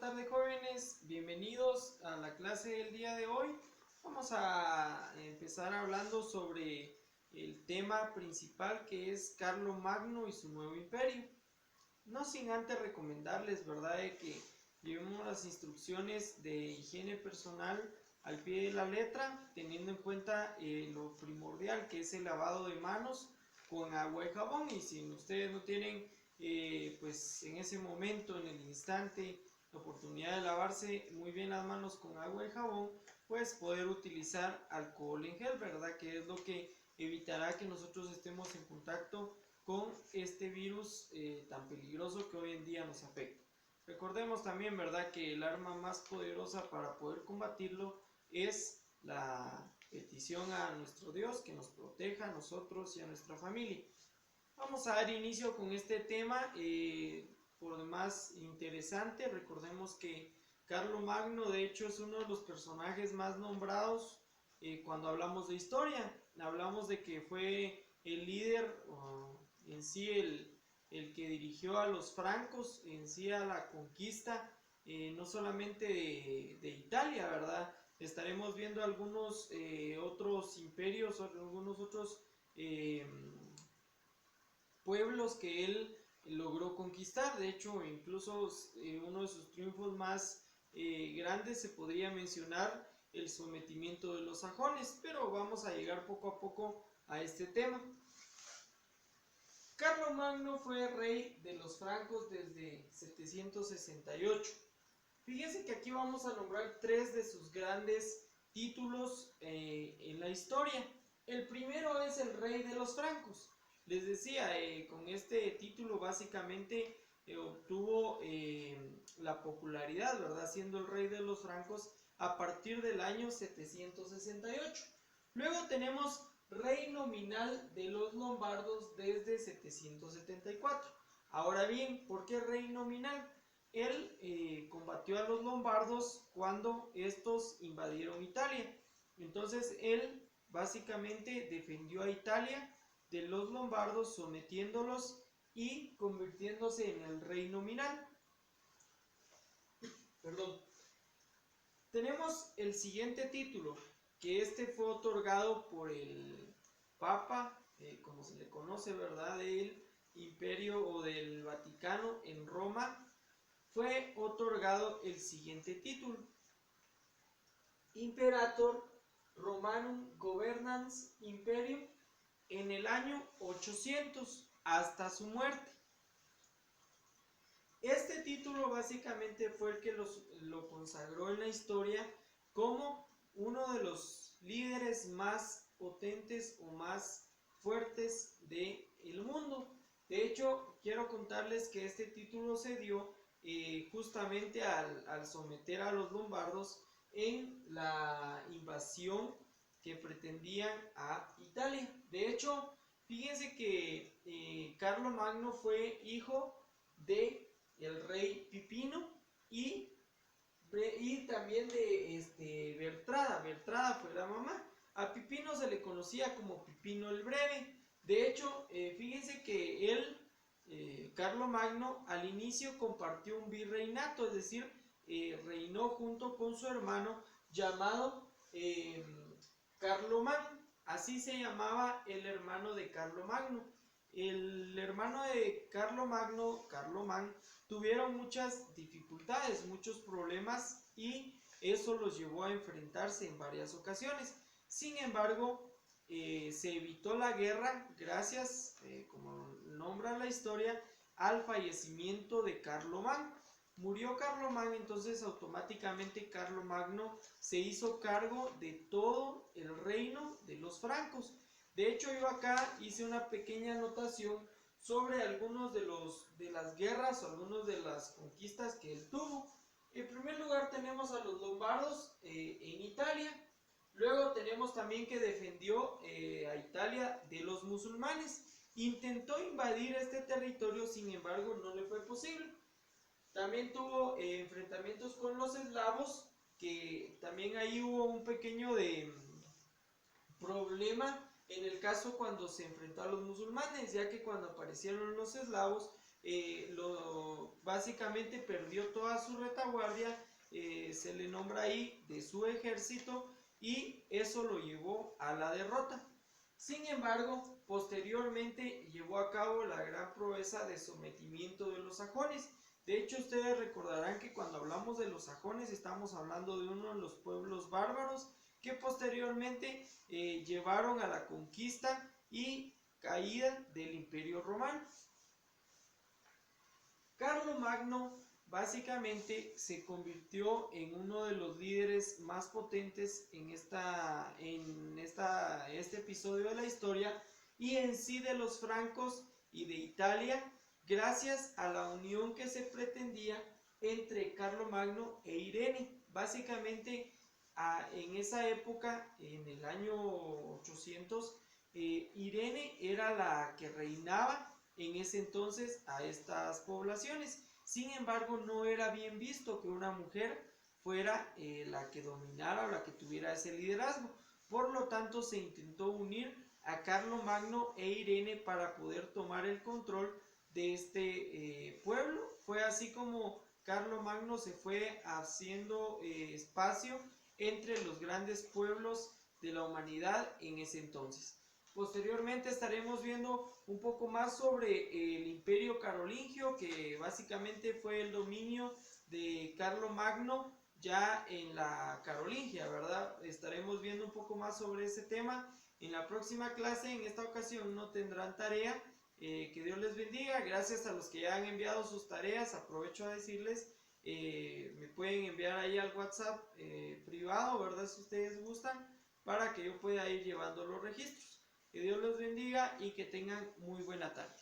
tardes jóvenes, bienvenidos a la clase del día de hoy. Vamos a empezar hablando sobre el tema principal que es Carlomagno y su nuevo imperio. No sin antes recomendarles, ¿verdad?, de que llevemos las instrucciones de higiene personal al pie de la letra, teniendo en cuenta lo primordial que es el lavado de manos con agua y jabón. Y si ustedes no tienen pues en ese momento, en el instante, la oportunidad de lavarse muy bien las manos con agua y jabón, pues poder utilizar alcohol en gel, ¿verdad?, que es lo que evitará que nosotros estemos en contacto con este virus tan peligroso que hoy en día nos afecta. Recordemos también, ¿verdad?, que el arma más poderosa para poder combatirlo es la petición a nuestro Dios que nos proteja a nosotros y a nuestra familia. Vamos a dar inicio con este tema, por demás interesante. Recordemos que Carlomagno de hecho es uno de los personajes más nombrados cuando hablamos de historia. Hablamos de que fue el líder, en sí el que dirigió a los francos, en sí a la conquista, no solamente de Italia, ¿verdad? Estaremos viendo algunos otros imperios, algunos otros pueblos que él logró conquistar. De hecho, incluso uno de sus triunfos más grandes se podría mencionar el sometimiento de los sajones, pero vamos a llegar poco a poco a este tema. Carlomagno fue rey de los francos desde 768. Fíjense que aquí vamos a nombrar tres de sus grandes títulos en la historia. El primero es el rey de los francos. Les decía, con este título básicamente obtuvo la popularidad, ¿verdad?, siendo el rey de los francos a partir del año 768. Luego tenemos rey nominal de los lombardos desde 774. Ahora bien, ¿por qué rey nominal? Él combatió a los lombardos cuando estos invadieron Italia. Entonces él básicamente defendió a Italia de los lombardos, sometiéndolos y convirtiéndose en el rey nominal. Perdón. Tenemos el siguiente título, que este fue otorgado por el Papa, como se le conoce, ¿verdad?, del Imperio o del Vaticano en Roma. Fue otorgado el siguiente título: Imperator Romanum Governans Imperium, en el año 800 hasta su muerte. Este título básicamente fue el que lo consagró en la historia como uno de los líderes más potentes o más fuertes del mundo. De hecho, quiero contarles que este título se dio justamente al someter a los lombardos en la invasión que pretendían a Italia. De hecho, fíjense que Carlomagno fue hijo de el rey Pipino y también de Bertrada. Bertrada fue la mamá. A Pipino se le conocía como Pipino el Breve. De hecho, fíjense que él, Carlomagno, al inicio compartió un virreinato, es decir, reinó junto con su hermano llamado Carlomán. Así se llamaba el hermano de Carlomagno. El hermano de Carlomagno, Carlomán, tuvieron muchas dificultades, muchos problemas, y eso los llevó a enfrentarse en varias ocasiones. Sin embargo, se evitó la guerra gracias, como nombra la historia, al fallecimiento de Carlomán. Murió Carlomán, entonces automáticamente Carlomagno se hizo cargo de todo el reino de los francos. De hecho, yo acá hice una pequeña anotación sobre algunos de las guerras o algunos de las conquistas que él tuvo. En primer lugar tenemos a los lombardos en Italia. Luego tenemos también que defendió a Italia de los musulmanes. Intentó invadir este territorio, sin embargo no le fue posible. También tuvo enfrentamientos con los eslavos, que también ahí hubo un pequeño problema en el caso cuando se enfrentó a los musulmanes, ya que cuando aparecieron los eslavos, básicamente perdió toda su retaguardia, se le nombra ahí de su ejército, y eso lo llevó a la derrota. Sin embargo, posteriormente llevó a cabo la gran proeza de sometimiento de los sajones. De hecho, ustedes recordarán que cuando hablamos de los sajones estamos hablando de uno de los pueblos bárbaros que posteriormente llevaron a la conquista y caída del Imperio Romano. Carlomagno básicamente se convirtió en uno de los líderes más potentes en este episodio de la historia, y en sí de los francos y de Italia, gracias a la unión que se pretendía entre Carlomagno e Irene. Básicamente en esa época, en el año 800, Irene era la que reinaba en ese entonces a estas poblaciones. Sin embargo, no era bien visto que una mujer fuera la que dominara o la que tuviera ese liderazgo. Por lo tanto, se intentó unir a Carlomagno e Irene para poder tomar el control de este pueblo. Fue así como Carlomagno se fue haciendo espacio entre los grandes pueblos de la humanidad en ese entonces. Posteriormente estaremos viendo un poco más sobre el Imperio Carolingio, que básicamente fue el dominio de Carlomagno ya en la Carolingia, ¿verdad? Estaremos viendo un poco más sobre ese tema en la próxima clase. En esta ocasión no tendrán tarea. Que Dios les bendiga. Gracias a los que ya han enviado sus tareas. Aprovecho a decirles, me pueden enviar ahí al WhatsApp privado, ¿verdad? Si ustedes gustan, para que yo pueda ir llevando los registros. Que Dios los bendiga y que tengan muy buena tarde.